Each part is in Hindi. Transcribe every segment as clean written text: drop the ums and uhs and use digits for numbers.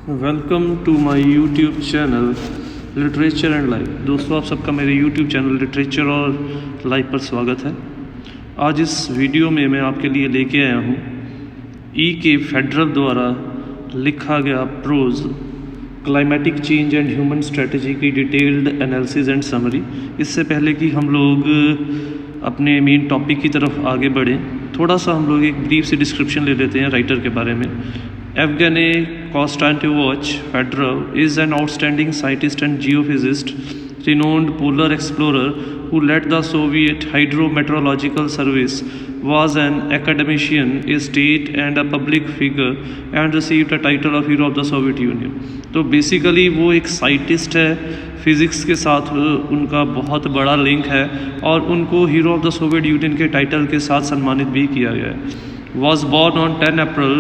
Welcome to my YouTube channel literature and life. दोस्तों, आप सबका मेरे यूट्यूब चैनल लिटरेचर और लाइफ पर स्वागत है। आज इस वीडियो में मैं आपके लिए लेके आया हूँ के फेडरल द्वारा लिखा गया prose climatic change and human strategy की डिटेल्ड एनालिसिस एंड समरी। इससे पहले कि हम लोग अपने मेन टॉपिक की तरफ आगे बढ़ें, थोड़ा सा हम लोग एक ब्रीफ सी डिस्क्रिप्शन ले लेते हैं राइटर के बारे में। Evgeny Konstantinovich Fedorov is an outstanding scientist and geophysicist, renowned polar explorer who led the Soviet Hydrometeorological Service, was an academician, a state and a public figure, and received the title of Hero of the Soviet Union. तो बेसिकली वो एक साइंटिस्ट है, फिज़िक्स के साथ उनका बहुत बड़ा लिंक है और उनको hero of the Soviet union के टाइटल के साथ सम्मानित भी किया गया है। Was born on 10 April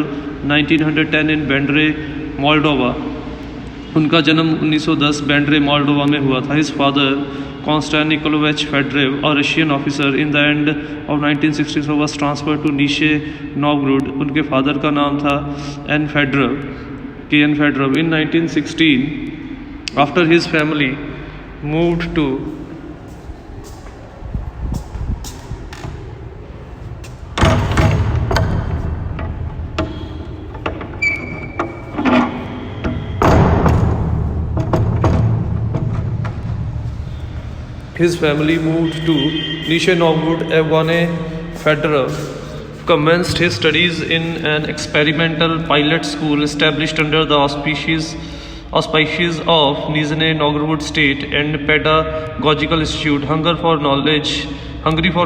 1910 in Bendre, Moldova. उनका जन्म 1910 बेंड्रे मोल्डोवा में हुआ था। His father Konstantin Nikolaevich Fedorov, a Russian officer, in the end of 1964 was transferred to Nizhny Novgorod. उनके फादर का नाम था N. Fedorov. In 1916, after his family moved to Nizhny Novgorod. Evgeny Fedorov commenced his studies in an experimental pilot school established under the auspices of Nizhny Novgorod State and Pedagogical Institute. Hungry for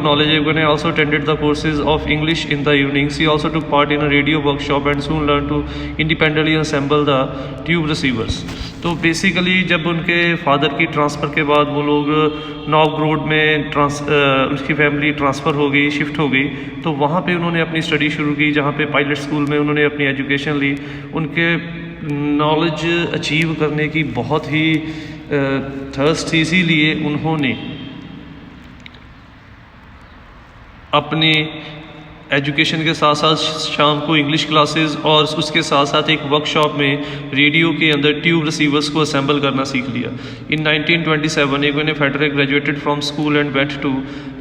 knowledge, Evgeny also attended the courses of English in the evenings. He also took part in a radio workshop and soon learned to independently assemble the tube receivers. तो बेसिकली जब उनके फादर की ट्रांसफ़र के बाद वो लोग नॉवगरोड में उसकी फैमिली ट्रांसफ़र हो गई, शिफ्ट हो गई, तो वहाँ पे उन्होंने अपनी स्टडी शुरू की, जहाँ पे पायलट स्कूल में उन्होंने अपनी एजुकेशन ली। उनके नॉलेज अचीव करने की बहुत ही थर्स्ट थी, इसीलिए उन्होंने अपने एजुकेशन के साथ साथ शाम को इंग्लिश क्लासेस और उसके साथ साथ एक वर्कशॉप में रेडियो के अंदर ट्यूब रिसीवर्स को असेंबल करना सीख लिया। In 1927 Evgeny Fedorov graduated from school and went to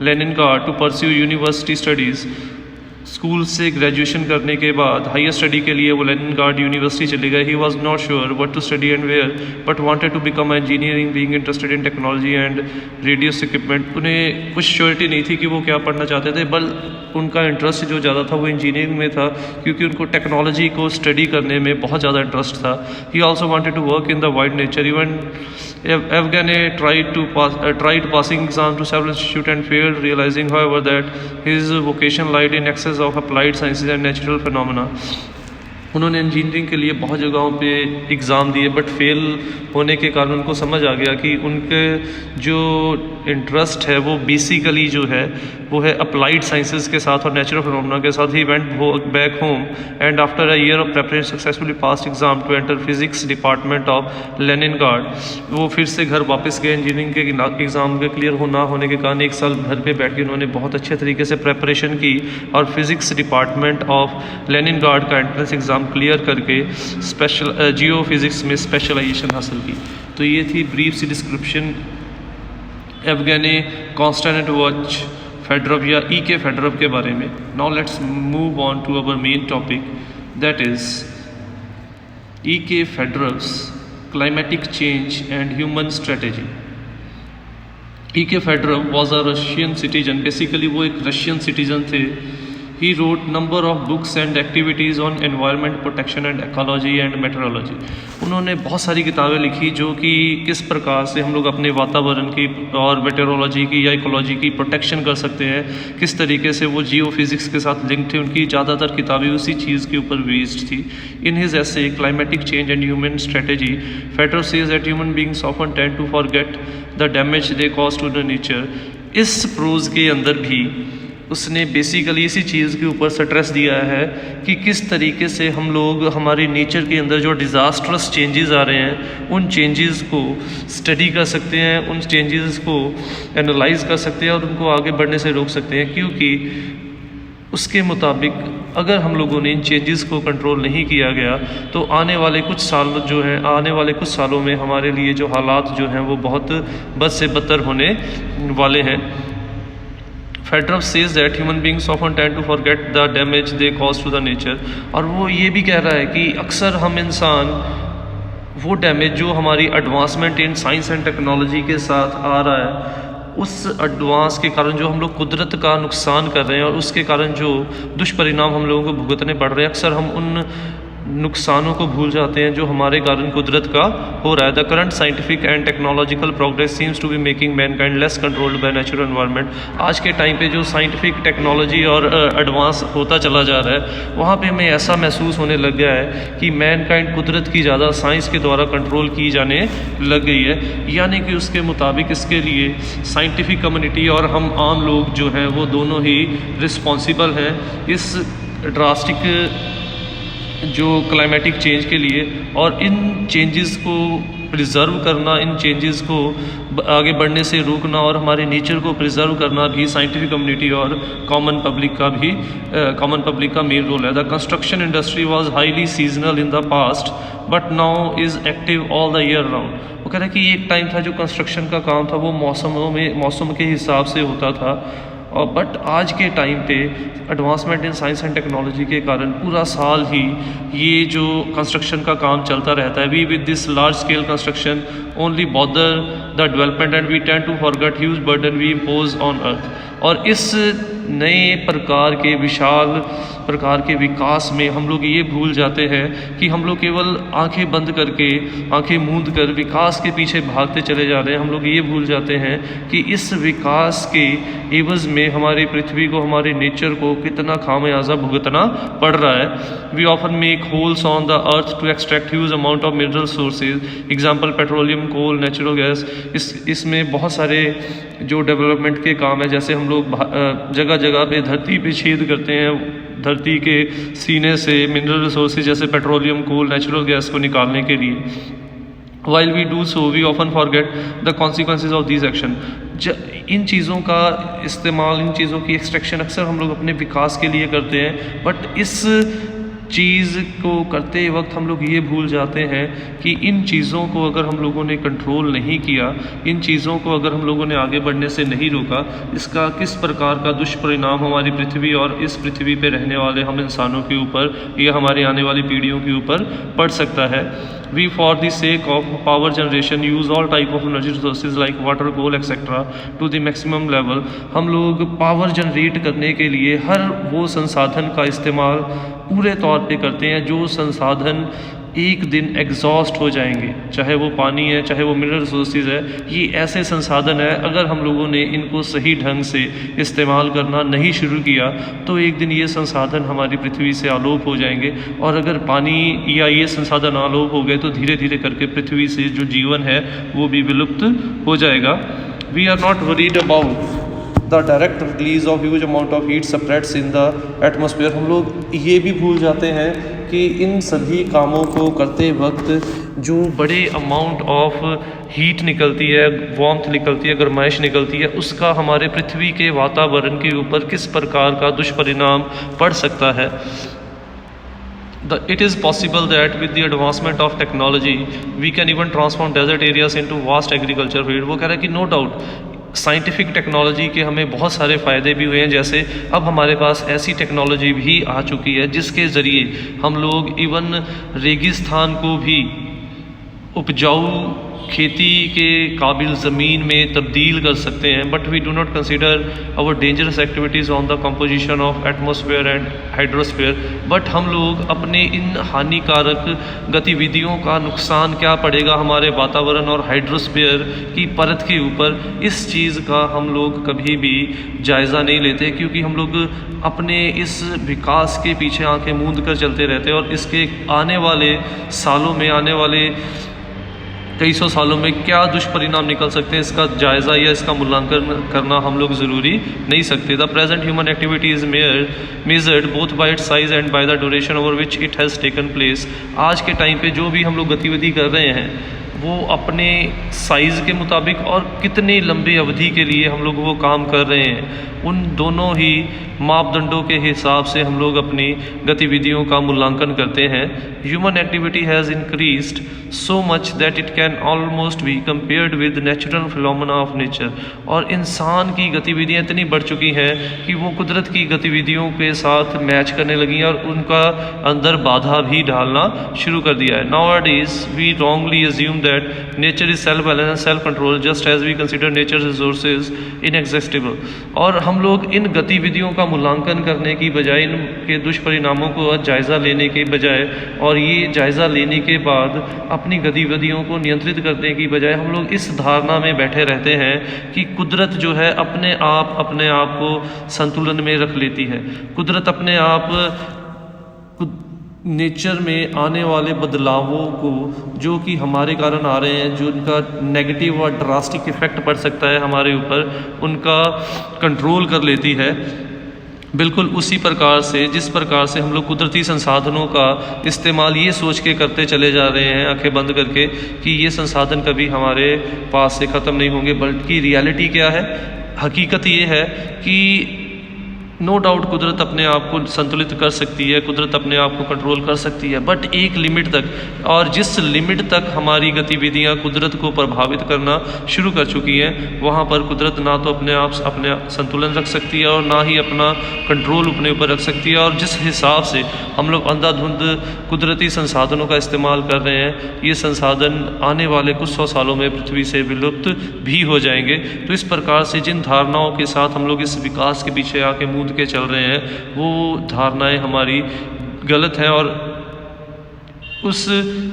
Leningrad to pursue university studies. School से ग्रेजुएशन करने के बाद हायर स्टडी के लिए वो लेनिनग्राड यूनिवर्सिटी चले गए। He was not sure what to study and where but wanted to become engineering, being interested in technology and radio equipment. उन्हें कुछ श्योरिटी नहीं थी कि वो क्या पढ़ना चाहते थे, बल्कि उनका इंटरेस्ट जो ज़्यादा था वो इंजीनियरिंग में था, क्योंकि उनको टेक्नोलॉजी को स्टडी करने में बहुत ज़्यादा इंटरेस्ट था। He also wanted to work in the wide nature. Even Evgeny tried passing exams to several institutes and failed, realizing, however, that his vocation lied in excess of applied sciences and natural phenomena. उन्होंने इंजीनियरिंग के लिए बहुत जगहों पे एग्ज़ाम दिए, बट फेल होने के कारण उनको समझ आ गया कि उनके जो इंटरेस्ट है वो बेसिकली जो है वो है अप्लाइड साइंसेस के साथ और नेचुरल फिनोमेना के साथ। He went back home and after a year of preparation successfully pass exam to enter physics department of Leningrad. वो फिर से घर वापस गए। इंजीनियरिंग के एग्ज़ाम के क्लियर ना होने के कारण एक साल घर पे बैठ के उन्होंने बहुत अच्छे तरीके से प्रेपरेशन की और फिजिक्स डिपार्टमेंट ऑफ लेनिनग्राड का एंट्रेंस एग्ज़ाम क्लियर करके स्पेशल जियो फिज़िक्स में स्पेशलाइजेशन हासिल की। तो ये थी ब्रीफ सी डिस्क्रिप्शन एवगेनी कॉन्स्टेंटिनोविच फेडोरव या के फेडोरव के बारे में। Now let's move on to our main topic, that is K Fedorov's climatic change and human strategy. K Fedorov was a Russian citizen. Basically वो एक रशियन सिटीजन थे। He wrote number of books and activities on environment protection and ecology and meteorology. उन्होंने बहुत सारी किताबें लिखी जो कि किस प्रकार से हम लोग अपने वातावरण की और मेटेरोलॉजी की या इकोलॉजी की प्रोटेक्शन कर सकते हैं, किस तरीके से वो जियो फिज़िक्स के साथ लिंक थे। उनकी ज़्यादातर किताबें उसी चीज़ के ऊपर बेस्ड थी। In his essay climatic change and human strategy, Fedorov says that human beings often tend to forget the damage they cause to the nature. इस प्रोज के अंदर भी उसने बेसिकली इसी चीज़ के ऊपर स्ट्रेस दिया है कि किस तरीके से हम लोग हमारी नेचर के अंदर जो डिज़ास्ट्रस चेंजेस आ रहे हैं उन चेंजेस को स्टडी कर सकते हैं, उन चेंजेस को एनालाइज कर सकते हैं और उनको आगे बढ़ने से रोक सकते हैं। क्योंकि उसके मुताबिक अगर हम लोगों ने इन चेंजेस को कंट्रोल नहीं किया गया तो आने वाले कुछ सालों में हमारे लिए जो हालात जो हैं वो बहुत बद से बदतर होने वाले हैं। Fedorov says that human beings often tend to forget the damage they cause to the nature, और वो ये भी कह रहा है कि अक्सर हम इंसान वो डैमेज जो हमारी advancement in science and technology के साथ आ रहा है, उस एडवांस के कारण जो हम लोग कुदरत का नुकसान कर रहे हैं और उसके कारण जो दुष्परिणाम हम लोगों को भुगतने पड़ रहे हैं, अक्सर हम उन नुकसानों को भूल जाते हैं जो हमारे कारण कुदरत का हो रहा है। The current scientific and technological progress seems to be making mankind less controlled by natural environment. आज के टाइम पे जो साइंटिफिक टेक्नोलॉजी और एडवांस होता चला जा रहा है, वहाँ पे हमें ऐसा महसूस होने लग गया है कि मैनकाइंड कुदरत की ज़्यादा साइंस के द्वारा कंट्रोल की जाने लग गई है, यानी कि उसके मुताबिक इसके लिए साइंटिफिक कम्युनिटी और हम आम लोग जो हैं वो दोनों ही रिस्पॉन्सिबल हैं इस ड्रास्टिक जो क्लाइमेटिक चेंज के लिए। और इन चेंजेस को प्रिजर्व करना, इन चेंजेस को आगे बढ़ने से रोकना और हमारे नेचर को प्रिजर्व करना भी साइंटिफिक कम्युनिटी और कॉमन पब्लिक का मेन रोल है। The construction industry was highly seasonal in the past but now is active all the year round. वो कह रहे हैं कि एक टाइम था जो कंस्ट्रक्शन का काम था वो मौसम के हिसाब से होता था, और बट आज के टाइम पे advancement in science and technology के कारण पूरा साल ही ये जो कंस्ट्रक्शन का काम चलता रहता है। We with this large scale construction only bother the development and we tend to forget huge burden we impose on earth. और इस नए प्रकार के विशाल प्रकार के विकास में हम लोग ये भूल जाते हैं कि हम लोग केवल आंखें बंद करके, आंखें मूंद कर विकास के पीछे भागते चले जा रहे हैं। हम लोग ये भूल जाते हैं कि इस विकास के एवज में हमारी पृथ्वी को, हमारे नेचर को कितना खामियाजा भुगतना पड़ रहा है। We often make holes on the earth to extract huge amount of mineral sources, example petroleum, coal, natural gas. इसमें बहुत सारे जो डेवलपमेंट के काम है, जैसे हम लोग जगह जगह पे धरती पे छेद करते हैं, धरती के सीने से मिनरल रिसोर्सेज जैसे पेट्रोलियम, कोल, नेचुरल गैस को निकालने के लिए। While we do so, we often forget the consequences of these action. इन चीज़ों का इस्तेमाल, इन चीज़ों की एक्सट्रैक्शन अक्सर हम लोग अपने विकास के लिए करते हैं, बट इस चीज़ को करते वक्त हम लोग ये भूल जाते हैं कि इन चीज़ों को अगर हम लोगों ने कंट्रोल नहीं किया, इन चीज़ों को अगर हम लोगों ने आगे बढ़ने से नहीं रोका, इसका किस प्रकार का दुष्परिणाम हमारी पृथ्वी और इस पृथ्वी पे रहने वाले हम इंसानों के ऊपर या हमारी आने वाली पीढ़ियों के ऊपर पड़ सकता है। We for the sake of power generation use all type of energy resources like water, coal, etc. to the maximum level। हम लोग पावर जनरेट करने के लिए हर वो संसाधन का इस्तेमाल पूरे तौर पे करते हैं जो संसाधन एक दिन एग्जॉस्ट हो जाएंगे, चाहे वो पानी है, चाहे वो मिनरल रिसोर्सेज है। ये ऐसे संसाधन है, अगर हम लोगों ने इनको सही ढंग से इस्तेमाल करना नहीं शुरू किया तो एक दिन ये संसाधन हमारी पृथ्वी से आलोप हो जाएंगे। और अगर पानी या ये संसाधन आलोप हो गए तो धीरे धीरे करके पृथ्वी से जो जीवन है वो भी विलुप्त हो जाएगा। We are not worried about the direct release of huge amount of heat separates in the atmosphere. हम लोग ये भी भूल जाते हैं कि इन सभी कामों को करते वक्त जो बड़े अमाउंट ऑफ हीट निकलती है, वार्मथ निकलती है, गर्माइश निकलती है, उसका हमारे पृथ्वी के वातावरण के ऊपर किस प्रकार का दुष्परिणाम पड़ सकता है। It is possible that with the advancement of technology we can even transform desert areas into vast agriculture field। वो कह रहा है कि नो डाउट साइंटिफिक टेक्नोलॉजी के हमें बहुत सारे फ़ायदे भी हुए हैं, जैसे अब हमारे पास ऐसी टेक्नोलॉजी भी आ चुकी है जिसके ज़रिए हम लोग इवन रेगिस्तान को भी उपजाऊ खेती के काबिल ज़मीन में तब्दील कर सकते हैं। But we do not consider our dangerous activities on the composition of atmosphere and hydrosphere. But हम लोग अपने इन हानिकारक गतिविधियों का नुकसान क्या पड़ेगा हमारे वातावरण और हाइड्रोस्फेयर की परत के ऊपर, इस चीज़ का हम लोग कभी भी जायज़ा नहीं लेते, क्योंकि हम लोग अपने इस विकास के पीछे आंखें मूंद कर चलते रहते हैं और इसके आने वाले सालों में, आने वाले कई सौ सालों में क्या दुष्परिणाम निकल सकते हैं, इसका जायज़ा या इसका मूल्यांकन करना हम लोग ज़रूरी नहीं सकते। The present human activity is measured both bye it's size and by the duration over which it has taken place. आज के टाइम पे जो भी हम लोग गतिविधि कर रहे हैं वो अपने साइज़ के मुताबिक और कितनी लंबी अवधि के लिए हम लोग वो काम कर रहे हैं, उन दोनों ही मापदंडों के हिसाब से हम लोग अपनी गतिविधियों का मूल्यांकन करते हैं। Human activity has increased so much that it can almost be compared with natural phenomena of nature. और इंसान की गतिविधियाँ इतनी बढ़ चुकी हैं कि वो कुदरत की गतिविधियों के साथ मैच करने लगी हैं और उनका अंदर बाधा भी डालना शुरू कर दिया है। Nowadays we wrongly assume that nature is self-balance and self-control just as we consider nature's resources inexhaustible। और हम लोग इन गतिविधियों का मूल्यांकन करने की बजाय, इनके दुष्परिणामों को जायज़ा लेने के बजाय और ये जायज़ा लेने के बाद अपनी गतिविधियों को नियंत्रित करने की बजाय हम लोग इस धारणा में बैठे रहते हैं कि कुदरत जो है अपने आप को संतुलन में रख लेती है। कुदरत अपने आप नेचर में आने वाले बदलावों को, जो कि हमारे कारण आ रहे हैं, जो उनका नेगेटिव और ड्रास्टिक इफ़ेक्ट पड़ सकता है हमारे ऊपर, उनका कंट्रोल कर लेती है। बिल्कुल उसी प्रकार से जिस प्रकार से हम लोग कुदरती संसाधनों का इस्तेमाल ये सोच के करते चले जा रहे हैं आंखें बंद करके कि ये संसाधन कभी हमारे पास से ख़त्म नहीं होंगे, बल्कि रियलिटी क्या है, हकीकत ये है कि नो डाउट कुदरत अपने आप को संतुलित कर सकती है, कुदरत अपने आप को कंट्रोल कर सकती है, बट एक लिमिट तक। और जिस लिमिट तक हमारी गतिविधियां कुदरत को प्रभावित करना शुरू कर चुकी हैं, वहाँ पर कुदरत ना तो अपने संतुलन रख सकती है और ना ही अपना कंट्रोल अपने ऊपर रख सकती है। और जिस हिसाब से हम लोग अंधाधुंध कुदरती संसाधनों का इस्तेमाल कर रहे हैं, ये संसाधन आने वाले कुछ सौ सालों में पृथ्वी से विलुप्त भी हो जाएंगे। तो इस प्रकार से जिन धारणाओं के साथ हम लोग इस विकास के पीछे आके मूंद के चल रहे हैं, वो धारणाएं हमारी गलत हैं और उस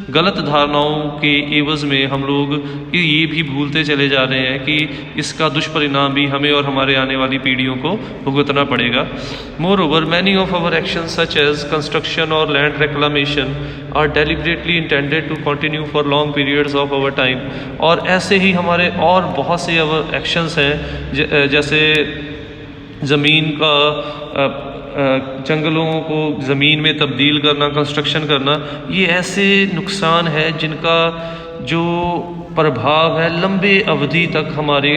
गलत धारणाओं के एवज में हम लोग ये भी भूलते चले जा रहे हैं कि इसका दुष्परिणाम भी हमें और हमारे आने वाली पीढ़ियों को भुगतना पड़ेगा। Moreover many of our actions such as construction और land reclamation are deliberately intended to continue for long periods of our time. और ऐसे ही हमारे और बहुत से एक्शंस हैं, जैसे ज़मीन का जंगलों को ज़मीन में तब्दील करना, कंस्ट्रक्शन करना, ये ऐसे नुकसान है जिनका जो प्रभाव है लंबे अवधि तक हमारे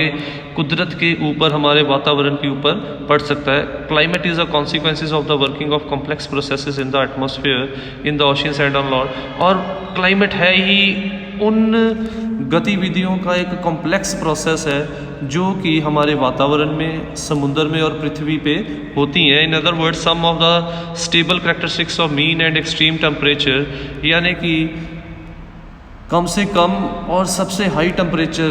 कुदरत के ऊपर, हमारे वातावरण के ऊपर पड़ सकता है। Climate is a consequences of the working of complex processes in the atmosphere, in the oceans and on land. और क्लाइमेट है ही उन गतिविधियों का एक कॉम्प्लेक्स प्रोसेस है जो कि हमारे वातावरण में, समुद्र में और पृथ्वी पे होती हैं। In other words, some of the stable characteristics of mean and extreme temperature, यानी कि कम से कम और सबसे high temperature,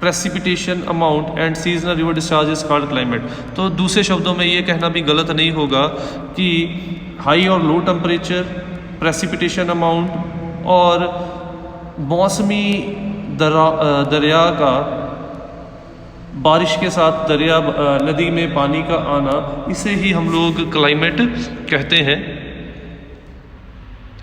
precipitation amount and seasonal river discharge is called climate. तो दूसरे शब्दों में ये कहना भी गलत नहीं होगा कि हाई और लो टेम्परेचर, प्रेसिपिटेशन अमाउंट और मौसमी दरिया का, बारिश के साथ दरिया नदी में पानी का आना, इसे ही हम लोग क्लाइमेट कहते हैं।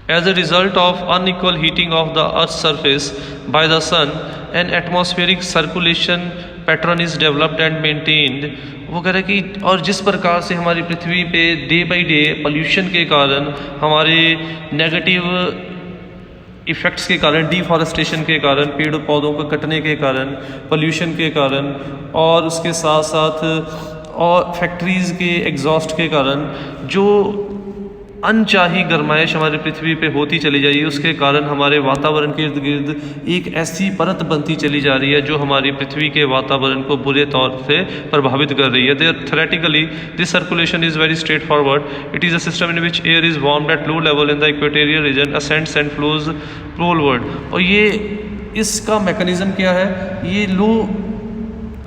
As a result of unequal heating of the Earth's surface by the sun, an atmospheric circulation pattern is developed and maintained। वो कह रहे कि और जिस प्रकार से हमारी पृथ्वी पे डे बाई डे पोल्यूशन के कारण, हमारे नेगेटिव इफ़ेक्ट्स के कारण, डिफॉरेस्टेशन के कारण, पेड़ पौधों को कटने के कारण, पोल्यूशन के कारण और उसके साथ साथ और फैक्ट्रीज़ के एग्जॉस्ट के कारण जो अनचाही गर्माइश हमारी पृथ्वी पे होती चली जा रही है, उसके कारण हमारे वातावरण के इर्द गिर्द एक ऐसी परत बनती चली जा रही है जो हमारी पृथ्वी के वातावरण को बुरे तौर से प्रभावित कर रही है। Theoretically, this circulation is very straightforward. It is a system in which air is warmed at low level in the equatorial region, ascends and flows poleward। और ये इसका मैकेनिज्म क्या है, ये लो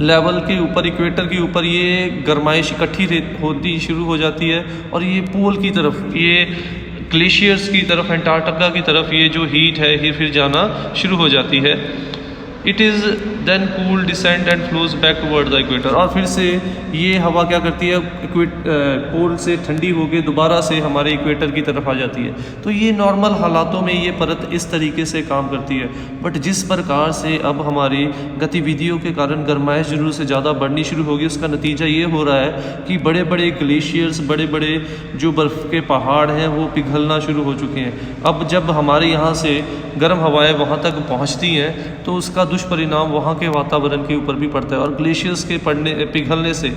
लेवल के ऊपर, इक्वेटर के ऊपर ये गर्माइश इकट्ठी होती शुरू हो जाती है और ये पोल की तरफ, ये ग्लेशियर्स की तरफ, अंटार्कटिका की तरफ ये जो हीट है ये फिर जाना शुरू हो जाती है। It is then cool descent and flows back toward the equator, और फिर से ये हवा क्या करती है, पोल से ठंडी होकर दोबारा से हमारे इक्वेटर की तरफ आ जाती है। तो ये नॉर्मल हालातों में ये परत इस तरीके से काम करती है। बट जिस प्रकार से अब हमारी गतिविधियों के कारण गर्माइश ज़रूर से ज़्यादा बढ़नी शुरू होगी, उसका नतीजा ये हो रहा है कि बड़े बड़े ग्लेशियर्स, बड़े बड़े जो बर्फ़ के पहाड़ हैं वो पिघलना शुरू हो चुके हैं। अब जब हमारे यहाँ से गर्म हवाएं वहाँ तक पहुँचती हैं तो उसका दुष्परिणाम वहाँ के वातावरण के ऊपर भी पड़ता है, और ग्लेशियर्स के पिघलने से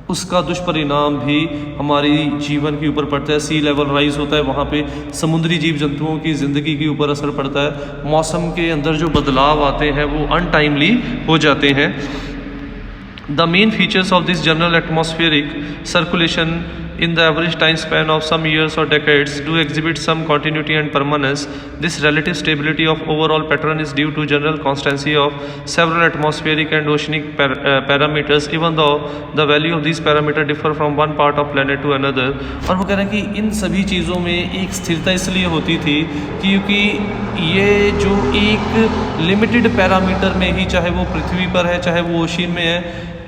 उसका दुष्परिणाम भी हमारी जीवन के ऊपर पड़ता है। सी लेवल राइज होता है, वहाँ पे समुद्री जीव जंतुओं की ज़िंदगी के ऊपर असर पड़ता है। मौसम के अंदर जो बदलाव आते हैं वो अनटाइमली हो जाते हैं। The main features of this general atmospheric circulation in the average time span of some years or decades do exhibit some continuity and permanence. This relative stability of overall pattern is due to general constancy of several atmospheric and oceanic parameters, even though the value of these parameters differ from one part of planet to another. और वो कह रहे हैं कि इन सभी चीज़ों में एक स्थिरता इसलिए होती थी क्योंकि ये जो एक लिमिटेड पैरामीटर में ही, चाहे वो पृथ्वी पर है चाहे वो ओशियन में है,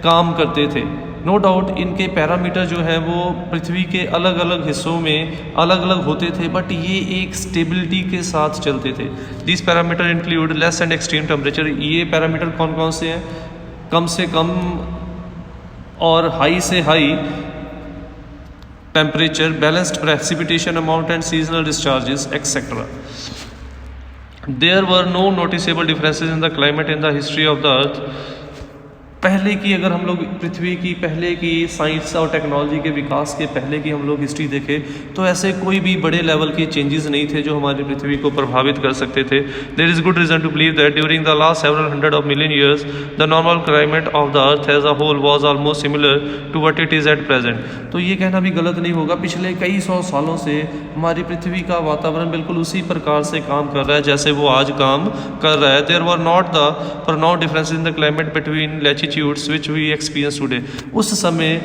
काम करते थे। नो डाउट इनके पैरामीटर जो है वो पृथ्वी के अलग अलग हिस्सों में अलग अलग होते थे, बट ये एक स्टेबिलिटी के साथ चलते थे। This parameter include less and extreme temperature. ये पैरामीटर कौन कौन से हैं? कम से कम और हाई से high temperature, balanced precipitation amount and seasonal discharges etcetera. There were no noticeable differences in the climate in the history of the earth. पहले की अगर हम लोग पृथ्वी की पहले की साइंस और टेक्नोलॉजी के विकास के पहले की हम लोग हिस्ट्री देखें तो ऐसे कोई भी बड़े लेवल के चेंजेस नहीं थे जो हमारी पृथ्वी को प्रभावित कर सकते थे। There is good reason to believe that during the last several hundred of million years the normal climate of the earth as a whole was almost similar to what it is at present. तो ये कहना भी गलत नहीं होगा, पिछले कई सौ सालों से हमारी पृथ्वी का वातावरण बिल्कुल उसी प्रकार से काम कर रहा है जैसे वो आज काम कर रहा है। There were not the pronounced difference in the climate between latitudes which we experience today. उस समय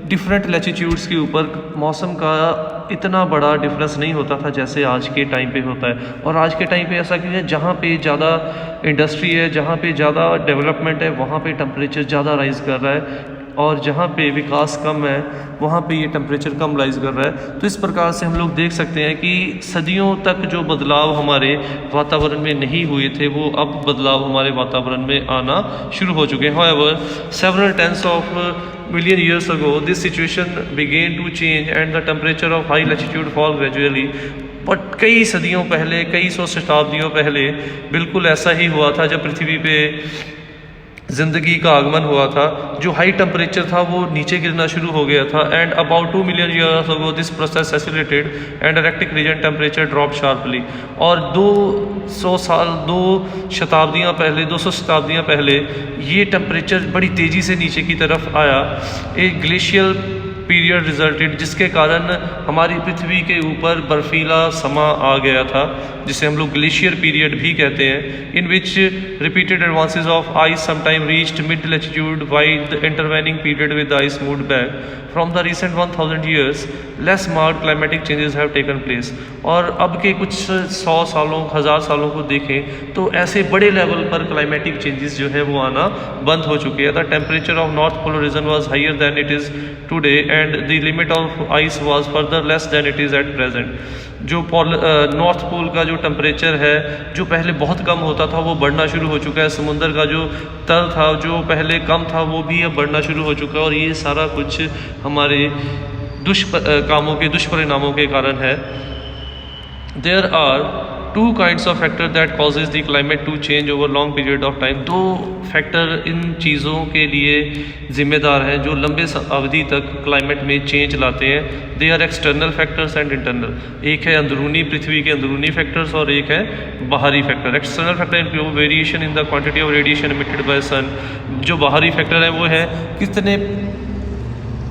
डिफरेंट लैटिट्यूड्स के ऊपर मौसम का इतना बड़ा डिफरेंस नहीं होता था जैसे आज के टाइम पे होता है। और आज के टाइम पे ऐसा क्यों है, जहाँ पे ज़्यादा इंडस्ट्री है, जहाँ पे ज़्यादा डेवलपमेंट है, वहाँ पे टेम्परेचर ज़्यादा राइज़ कर रहा है, और जहाँ पे विकास कम है वहाँ पे ये टेम्परेचर कम राइज़ कर रहा है। तो इस प्रकार से हम लोग देख सकते हैं कि सदियों तक जो बदलाव हमारे वातावरण में नहीं हुए थे वो अब बदलाव हमारे वातावरण में आना शुरू हो चुके हैं। However, several tens of million years ago, this situation began to change and the temperature of high latitude fall gradually. But कई सदियों पहले, कई सौ शताब्दियों पहले बिल्कुल ऐसा ही हुआ था जब पृथ्वी पे ज़िंदगी का आगमन हुआ था। जो हाई टेम्परेचर था वो नीचे गिरना शुरू हो गया था, and about 2 million years ago this process accelerated and Arctic region temperature drop sharply. और 200 शताब्दियाँ पहले, 200 शताब्दियाँ पहले ये टेम्परेचर बड़ी तेज़ी से नीचे की तरफ आया। एक ग्लेशियल पीरियड रिजल्टेड, जिसके कारण हमारी पृथ्वी के ऊपर बर्फीला समा आ गया था, जिसे हम लोग ग्लेशियर पीरियड भी कहते हैं, in which repeated advances of ice sometime reached mid latitude while the intervening period with ice moved back from the recent 1000 years less marked climatic changes have taken place. और अब के कुछ 100 सालों, 1000 सालों को देखें तो ऐसे बड़े लेवल पर क्लाइमेटिक चेंजेस जो है वो आना बंद हो चुके हैं। The temperature of north polar region was higher than it is today and the limit of ice was further less than it is at present. जो नॉर्थ पोल का जो टेम्परेचर है जो पहले बहुत कम होता था वो बढ़ना शुरू हो चुका है। समुद्र का जो तल था जो पहले कम था वो भी अब बढ़ना शुरू हो चुका है, और ये सारा कुछ हमारे कामों के दुष्परिणामों के कारण है। There are 2 kinds of factor that causes the climate to change over long period of time। 2 factor in चीज़ों के लिए ज़िम्मेदार हैं जो लंबे अवधि तक क्लाइमेट में चेंज लाते हैं। They are external factors and internal. एक है अंदरूनी, पृथ्वी के अंदरूनी फैक्टर्स, और एक है बाहरी factor. External factor include variation in the quantity of radiation emitted by sun. जो बाहरी फैक्टर है वो है कितने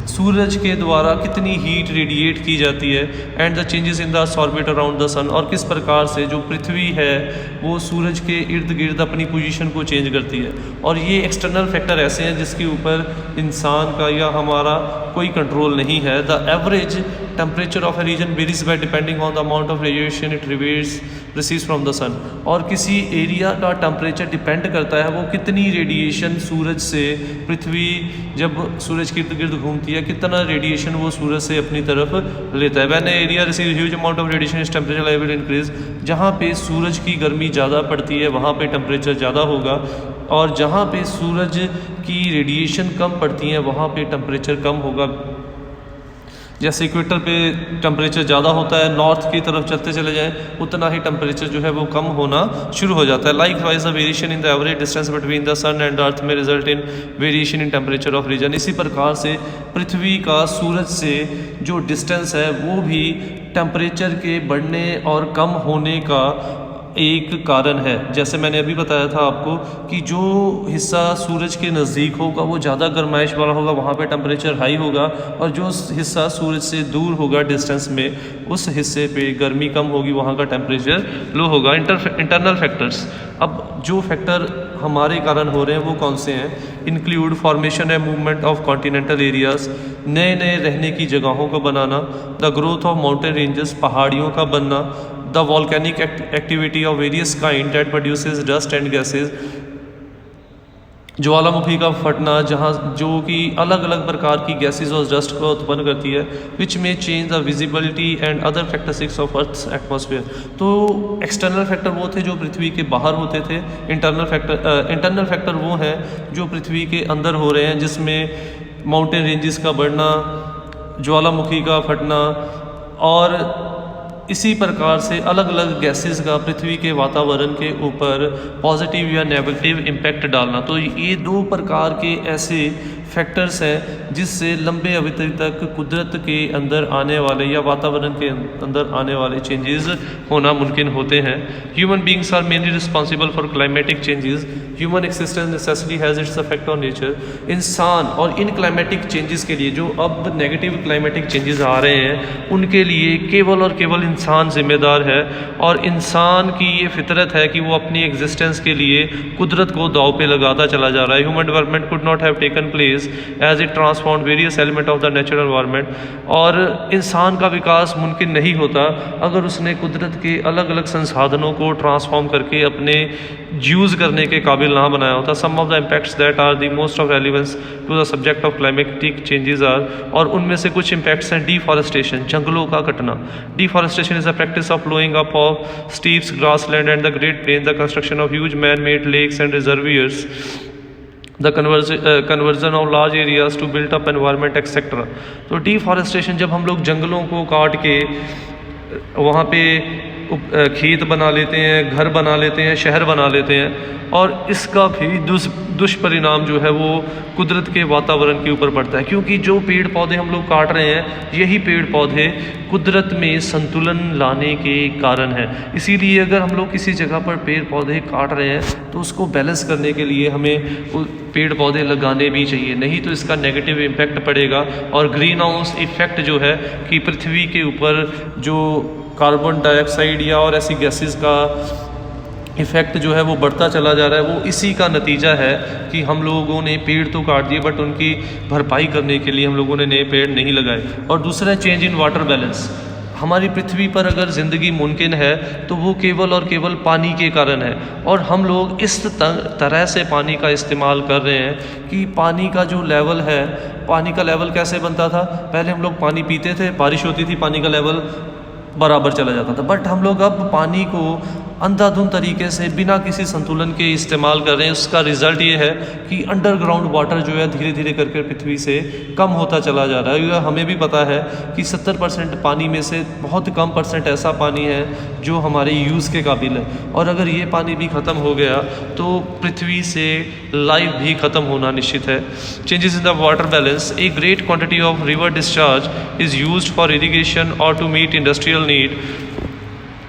सूरज के द्वारा कितनी हीट रेडिएट की जाती है, and the changes in the orbit around the sun, और किस प्रकार से जो पृथ्वी है वो सूरज के इर्द गिर्द अपनी पोजीशन को चेंज करती है। और ये एक्सटर्नल फैक्टर ऐसे हैं जिसके ऊपर इंसान का या हमारा कोई कंट्रोल नहीं है। The average temperature of a region varies by depending on the amount of radiation it receives from the sun. और किसी एरिया का टेम्परेचर डिपेंड करता है वो कितनी रेडिएशन सूरज से, पृथ्वी जब सूरज के इर्द गिर्द घूमती है कितना रेडिएशन वो सूरज से अपनी तरफ लेता है। When area receive huge amount of radiation इस टेम्परेचर लेवल इंक्रीज। जहाँ पे सूरज की गर्मी ज़्यादा पड़ती है वहाँ पे टेम्परेचर ज़्यादा होगा, और जहाँ पे सूरज की रेडिएशन कम पड़ती है वहाँ पे टेम्परेचर कम होगा। जैसे इक्वेटर पे टेम्परेचर ज़्यादा होता है, नॉर्थ की तरफ चलते चले जाएं उतना ही टेम्परेचर जो है वो कम होना शुरू हो जाता है। Likewise the variation in the average distance between the sun and earth may result in variation in temperature of region. इसी प्रकार से पृथ्वी का सूरज से जो डिस्टेंस है वो भी टेम्परेचर के बढ़ने और कम होने का एक कारण है। जैसे मैंने अभी बताया था आपको कि जो हिस्सा सूरज के नज़दीक होगा वो ज़्यादा गर्माइश वाला होगा, वहाँ पे टेम्परेचर हाई होगा, और जो हिस्सा सूरज से दूर होगा डिस्टेंस में उस हिस्से पे गर्मी कम होगी, वहाँ का टेम्परेचर लो होगा। इंटरनल फैक्टर्स, अब जो फैक्टर हमारे कारण हो रहे हैं वो कौन से हैं? Include formation and movement of continental areas, नए नए रहने की जगहों को बनाना, the growth of mountain ranges, पहाड़ियों का बनना, the volcanic activity of various kind that produces dust and gases, ज्वालामुखी का फटना जहाँ जो कि अलग अलग प्रकार की गैसेस और डस्ट को उत्पन्न करती है, विच में change the visibility and other factors of earth's atmosphere. तो एक्सटर्नल फैक्टर वो थे जो पृथ्वी के बाहर होते थे, इंटरनल फैक्टर वो हैं जो पृथ्वी के अंदर हो रहे हैं, जिसमें माउंटेन रेंजेस का बढ़ना, ज्वालामुखी का फटना, और इसी प्रकार से अलग अलग गैसेस का पृथ्वी के वातावरण के ऊपर पॉजिटिव या नेगेटिव इम्पैक्ट डालना। तो ये दो प्रकार के ऐसे फैक्टर्स हैं जिससे लंबे अवधि तक कुदरत के अंदर आने वाले या वातावरण के अंदर आने वाले चेंजेस होना मुमकिन होते हैं। Human beings are mainly responsible for climatic changes, human existence necessary has its effect on nature. इंसान और इन क्लाइमेटिक चेंजेस के लिए जो अब नेगेटिव क्लाइमेटिक चेंजेस आ रहे हैं उनके लिए केवल और केवल इंसान जिम्मेदार है, और इंसान की ये फितरत है कि वो अपनी एग्जिस्टेंस के लिए कुदरत को दाव पे लगाता चला जा रहा है। Human development could not have taken place as it transform various element of the natural environment, और इंसान का विकास मुमकिन नहीं होता अगर उसने कुदरत के अलग अलग संसाधनों को ट्रांसफॉर्म करके अपने यूज़ करने के काबिल ना बनाया होता। Some of the impacts that are the most of relevance to the subject of climatic changes are, और उनमें से कुछ इम्पैक्ट्स हैं डिफॉरेस्टेशन, जंगलों का कटना। Deforestation is the practice of blowing up of steppes grassland and the great plain, the construction of huge man made lakes and reservoirs, the conversion of large areas to built up environment etcetera. तो डिफॉरेस्टेशन, जब हम लोग जंगलों को काट के वहाँ पे खेत बना लेते हैं, घर बना लेते हैं, शहर बना लेते हैं, और इसका भी दुष्परिणाम जो है वो कुदरत के वातावरण के ऊपर पड़ता है, क्योंकि जो पेड़ पौधे हम लोग काट रहे हैं यही पेड़ पौधे कुदरत में संतुलन लाने के कारण है। इसीलिए अगर हम लोग किसी जगह पर पेड़ पौधे काट रहे हैं तो उसको बैलेंस करने के लिए हमें पेड़ पौधे लगाने भी चाहिए, नहीं तो इसका नेगेटिव इम्पैक्ट पड़ेगा। और ग्रीन हाउस इफेक्ट जो है कि पृथ्वी के ऊपर जो कार्बन डाइऑक्साइड या और ऐसी गैसेस का इफ़ेक्ट जो है वो बढ़ता चला जा रहा है, वो इसी का नतीजा है कि हम लोगों ने पेड़ तो काट दिए बट उनकी भरपाई करने के लिए हम लोगों ने नए पेड़ नहीं लगाए। और दूसरा चेंज इन वाटर बैलेंस। हमारी पृथ्वी पर अगर ज़िंदगी मुमकिन है तो वो केवल और केवल पानी के कारण है, और हम लोग इस तरह से पानी का इस्तेमाल कर रहे हैं कि पानी का जो लेवल है, पानी का लेवल कैसे बनता था? पहले हम लोग पानी पीते थे, बारिश होती थी, पानी का लेवल बराबर चला जाता था, बट हम लोग अब पानी को अंधाधुंध तरीके से बिना किसी संतुलन के इस्तेमाल कर रहे हैं। उसका रिज़ल्ट ये है कि अंडरग्राउंड वाटर जो है धीरे धीरे करके पृथ्वी से कम होता चला जा रहा है। यह हमें भी पता है कि 70% पानी में से बहुत कम परसेंट ऐसा पानी है जो हमारे यूज़ के काबिल है, और अगर ये पानी भी ख़त्म हो गया तो पृथ्वी से लाइफ भी ख़त्म होना निश्चित है। Changes in the water balance. A great quantity of river discharge is used for irrigation और टू मीट इंडस्ट्रियल नीड।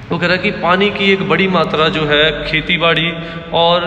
वो कह रहा है कि पानी की एक बड़ी मात्रा जो है खेती बाड़ी और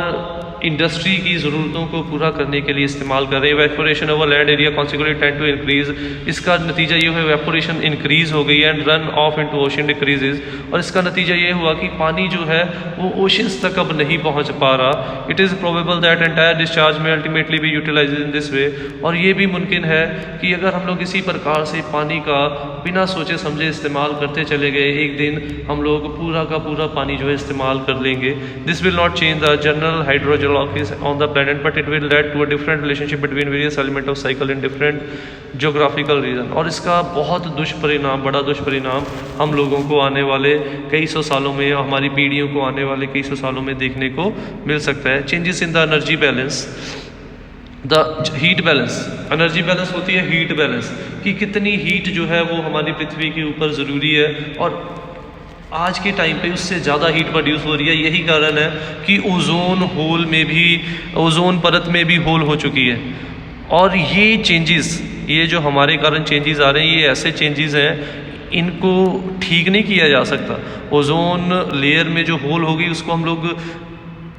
इंडस्ट्री की ज़रूरतों को पूरा करने के लिए इस्तेमाल कर रहे हैं। Evaporation over land area consequently tend to increase, इसका नतीजा ये हुआ इवेपोरेशन इंक्रीज हो गई and run off into ocean decreases, और इसका नतीजा ये हुआ कि पानी जो है वो ओशंस तक अब नहीं पहुंच पा रहा। It is probable that entire discharge में अल्टीमेटली भी यूटिलाइज इन दिस वे, और ये भी मुमकिन है कि अगर हम लोग इसी प्रकार से पानी का बिना सोचे समझे इस्तेमाल करते चले गए, एक दिन हम लोग पूरा का पूरा पानी जो है इस्तेमाल कर लेंगे। This will not change the general hydrogeology on the planet but it will lead to a different relationship between various element of cycle in different geographical region, और इसका बहुत दुष्परिणाम, बड़ा दुष्परिणाम हम लोगों को आने वाले कई सौ सालों में, हमारी पीढ़ियों को आने वाले कई सौ सालों में देखने को मिल सकता है। Changes in the energy balance, the heat balance, energy balance होती है हीट बैलेंस, कि कितनी हीट जो है वो हमारी पृथ्वी के ऊपर ज़रूरी है, और आज के टाइम पे उससे ज़्यादा हीट प्रोड्यूस हो रही है। यही कारण है कि ओजोन होल में भी, ओजोन परत में भी होल हो चुकी है। और ये चेंजेस, ये जो हमारे कारण चेंजेस आ रहे हैं, ये ऐसे चेंजेस हैं, इनको ठीक नहीं किया जा सकता। ओजोन लेयर में जो होल होगी उसको हम लोग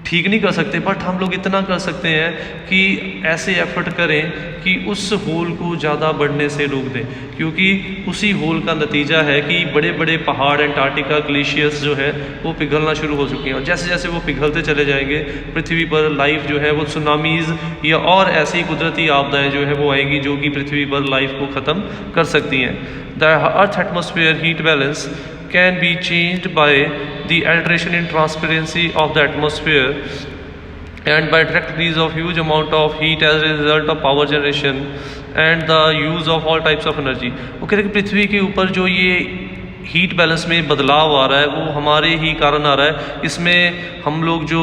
ठीक नहीं कर सकते, बट हम लोग इतना कर सकते हैं कि ऐसे एफर्ट करें कि उस होल को ज़्यादा बढ़ने से रोक दें, क्योंकि उसी होल का नतीजा है कि बड़े बड़े पहाड़, एंटार्क्टिका ग्लेशियर्स जो है वो पिघलना शुरू हो चुके हैं, और जैसे जैसे वो पिघलते चले जाएंगे पृथ्वी पर लाइफ जो है वो सुनामीज़ या और ऐसी कुदरती आपदाएँ जो है वो आएंगी जो कि पृथ्वी पर लाइफ को ख़त्म कर सकती हैं। The earth atmosphere heat balance can be changed by the alteration in transparency of the atmosphere and by direct release of huge amount of heat as a result of power generation and the use of all types of energy। वो कह रहे कि पृथ्वी के ऊपर जो ये हीट बैलेंस में बदलाव आ रहा है वो हमारे ही कारण आ रहा है। इसमें हम लोग जो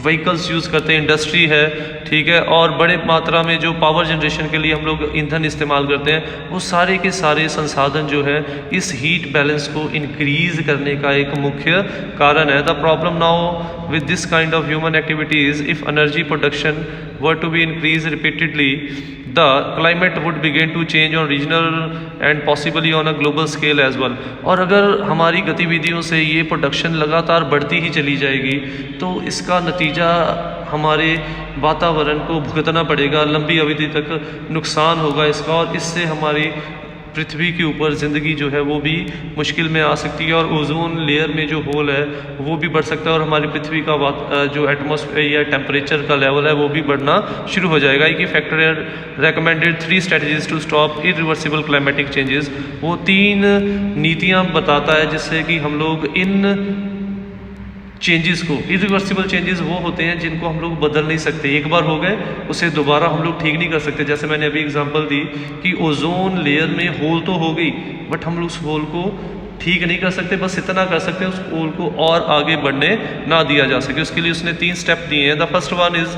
व्हीकल्स यूज़ करते हैं, इंडस्ट्री है, ठीक है, और बड़े मात्रा में जो पावर जनरेशन के लिए हम लोग ईंधन इस्तेमाल करते हैं, वो सारे के सारे संसाधन जो है इस हीट बैलेंस को इंक्रीज करने का एक मुख्य कारण है। The problem now with this kind of human activities, if energy production were to be increase repeatedly, the climate would begin to change on regional and possibly on a global scale as well। और अगर हमारी गतिविधियों से ये प्रोडक्शन लगातार बढ़ती ही चली जाएगी तो इसका नतीजा हमारे वातावरण को भुगतना पड़ेगा, लंबी अवधि तक नुकसान होगा इसका, और इससे हमारी पृथ्वी के ऊपर ज़िंदगी जो है वो भी मुश्किल में आ सकती है, और ओजोन लेयर में जो होल है वो भी बढ़ सकता है, और हमारी पृथ्वी का जो एटमॉस्फेयर या टेम्परेचर का लेवल है वो भी बढ़ना शुरू हो जाएगा। कि factor recommended 3 strategies to stop irreversible climatic changes, वो 3 नीतियाँ बताता है जिससे कि हम लोग इन चेंजेस को, इरिवर्सिबल चेंजेस वो होते हैं जिनको हम लोग बदल नहीं सकते, एक बार हो गए उसे दोबारा हम लोग ठीक नहीं कर सकते। जैसे मैंने अभी एग्जांपल दी कि ओजोन लेयर में होल तो हो गई, बट हम लोग उस होल को ठीक नहीं कर सकते, बस इतना कर सकते हैं उस होल को और आगे बढ़ने ना दिया जा सके। उसके लिए उसने 3 स्टेप दिए हैं। The first one is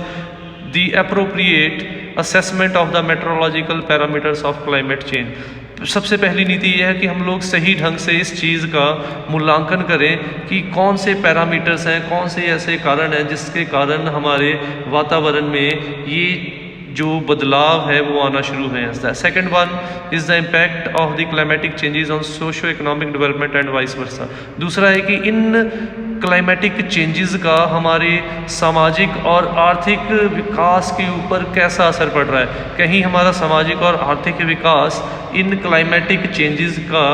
the appropriate assessment of the meteorological parameters of climate change. सबसे पहली नीति यह है कि हम लोग सही ढंग से इस चीज़ का मूल्यांकन करें कि कौन से पैरामीटर्स हैं, कौन से ऐसे कारण हैं जिसके कारण हमारे वातावरण में ये जो बदलाव है वो आना शुरू है। The second one is the impact of the climatic changes on socio economic development and vice versa. दूसरा है कि इन क्लाइमेटिक चेंजेस का हमारे सामाजिक और आर्थिक विकास के ऊपर कैसा असर पड़ रहा है। कहीं हमारा सामाजिक और आर्थिक विकास इन क्लाइमेटिक चेंजेस का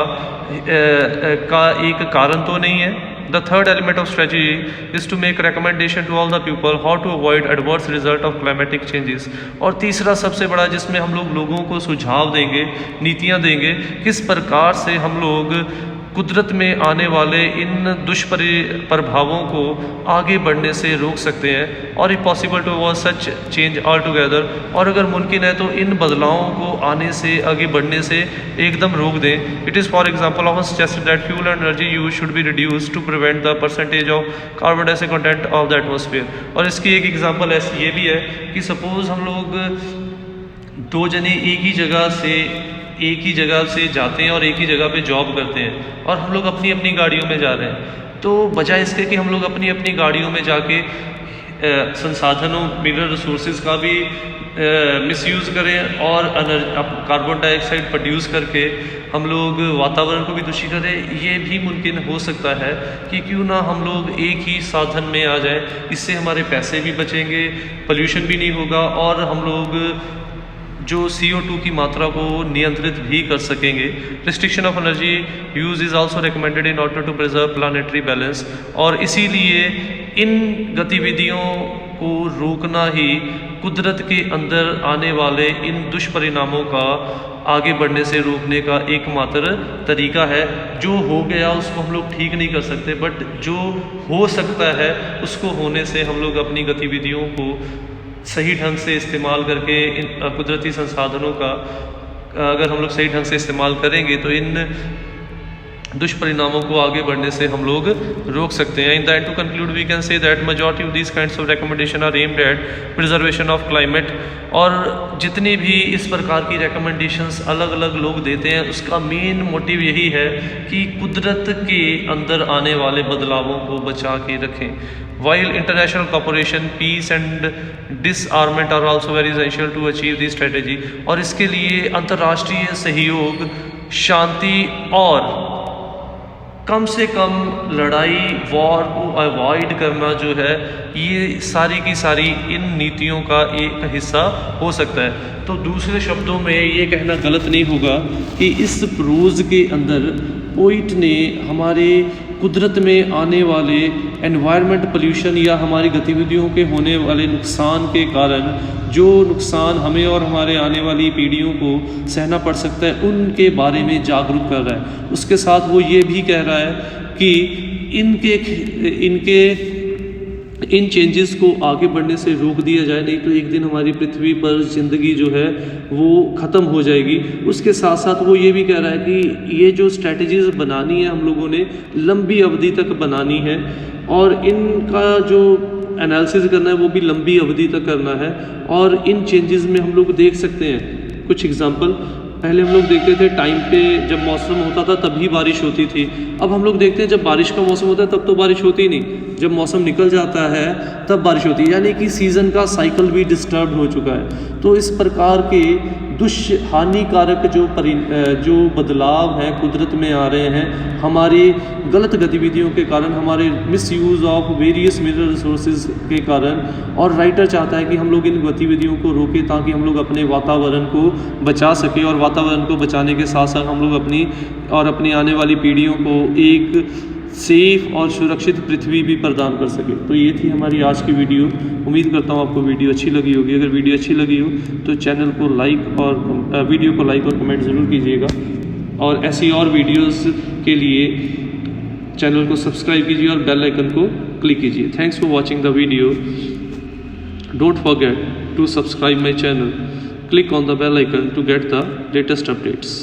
एक कारण तो नहीं है। The third element of strategy is to make recommendation to all the people how to avoid adverse result of climatic changes। और तीसरा सबसे बड़ा जिसमें हम लोग लोगों को सुझाव देंगे, नीतियाँ देंगे, किस प्रकार से हम लोग कुदरत में आने वाले इन दुष्प्रभावों को आगे बढ़ने से रोक सकते हैं, और if possible to avoid such change altogether, और अगर मुमकिन है तो इन बदलावों को आने से, आगे बढ़ने से एकदम रोक दें। It is for example often suggested that fuel and energy use should be reduce to prevent the percentage of carbon dioxide content of the atmosphere. और इसकी एक एग्जांपल ऐसी ये भी है कि सपोज हम लोग 2 जने एक ही जगह से जाते हैं और एक ही जगह पे जॉब करते हैं, और हम लोग अपनी अपनी गाड़ियों में जा रहे हैं, तो बजाय इसके कि हम लोग अपनी अपनी गाड़ियों में जाके संसाधनों मिनरल रिसोर्सेज का भी मिसयूज़ करें और कार्बन डाइऑक्साइड प्रोड्यूस करके हम लोग वातावरण को भी दूषित करें, ये भी मुमकिन हो सकता है कि क्यों ना हम लोग एक ही साधन में आ जाए। इससे हमारे पैसे भी बचेंगे, पोल्यूशन भी नहीं होगा और हम लोग जो CO2 की मात्रा को नियंत्रित भी कर सकेंगे। Restriction of energy use is also recommended in order to preserve planetary balance, और इसीलिए इन गतिविधियों को रोकना ही कुदरत के अंदर आने वाले इन दुष्परिणामों का आगे बढ़ने से रोकने का एकमात्र तरीका है। जो हो गया उसको हम लोग ठीक नहीं कर सकते, बट जो हो सकता है उसको होने से हम लोग अपनी गतिविधियों को सही ढंग से इस्तेमाल करके इन कुदरती संसाधनों का अगर हम लोग सही ढंग से इस्तेमाल करेंगे तो इन दुष्परिणामों को आगे बढ़ने से हम लोग रोक सकते हैं। In the end to conclude we can say that majority of these kinds of recommendation are aimed at preservation of climate, और जितनी भी इस प्रकार की रिकमेंडेशंस अलग अलग लोग देते हैं उसका मेन मोटिव यही है कि कुदरत के अंदर आने वाले बदलावों को बचा के रखें। While international cooperation, peace and disarmament are also very essential to achieve this strategy, और इसके लिए अंतर्राष्ट्रीय सहयोग, शांति और कम से कम लड़ाई, वॉर को अवॉइड करना जो है, ये सारी की सारी इन नीतियों का एक हिस्सा हो सकता है। तो दूसरे शब्दों में ये कहना गलत नहीं होगा कि इस प्रोज के अंदर पोइट ने हमारे कुदरत में आने वाले एनवायरनमेंट पोल्यूशन या हमारी गतिविधियों के होने वाले नुकसान के कारण जो नुकसान हमें और हमारे आने वाली पीढ़ियों को सहना पड़ सकता है उनके बारे में जागरूक कर रहा है। उसके साथ वो ये भी कह रहा है कि इन चेंजेस को आगे बढ़ने से रोक दिया जाए, नहीं तो एक दिन हमारी पृथ्वी पर ज़िंदगी जो है वो ख़त्म हो जाएगी। उसके साथ साथ वो ये भी कह रहा है कि ये जो स्ट्रैटेजीज़ बनानी है हम लोगों ने लंबी अवधि तक बनानी है, और इनका जो एनालिसिस करना है वो भी लंबी अवधि तक करना है। और इन चेंजेस में हम लोग देख सकते हैं कुछ एग्जांपल। पहले हम लोग देखते थे टाइम पे जब मौसम होता था तभी बारिश होती थी, अब हम लोग देखते हैं जब बारिश का मौसम होता है तब तो बारिश होती नहीं, जब मौसम निकल जाता है तब बारिश होती है, यानी कि सीज़न का साइकिल भी डिस्टर्ब हो चुका है। तो इस प्रकार के हानिकारक जो बदलाव हैं कुदरत में आ रहे हैं हमारी गलत गतिविधियों के कारण, हमारे misuse of various mineral resources के कारण, और राइटर चाहता है कि हम लोग इन गतिविधियों को रोकें ताकि हम लोग अपने वातावरण को बचा सकें, और वातावरण को बचाने के साथ साथ हम लोग अपनी आने वाली पीढ़ियों को एक सेफ और सुरक्षित पृथ्वी भी प्रदान कर सके। तो ये थी हमारी आज की वीडियो। उम्मीद करता हूँ आपको वीडियो अच्छी लगी होगी। अगर वीडियो अच्छी लगी हो तो चैनल को लाइक और वीडियो को लाइक और कमेंट ज़रूर कीजिएगा, और ऐसी और वीडियोस के लिए चैनल को सब्सक्राइब कीजिए और बेल आइकन को क्लिक कीजिए। Thanks for watching the video. Don't forget to subscribe my channel, click on the bell icon to get the latest updates.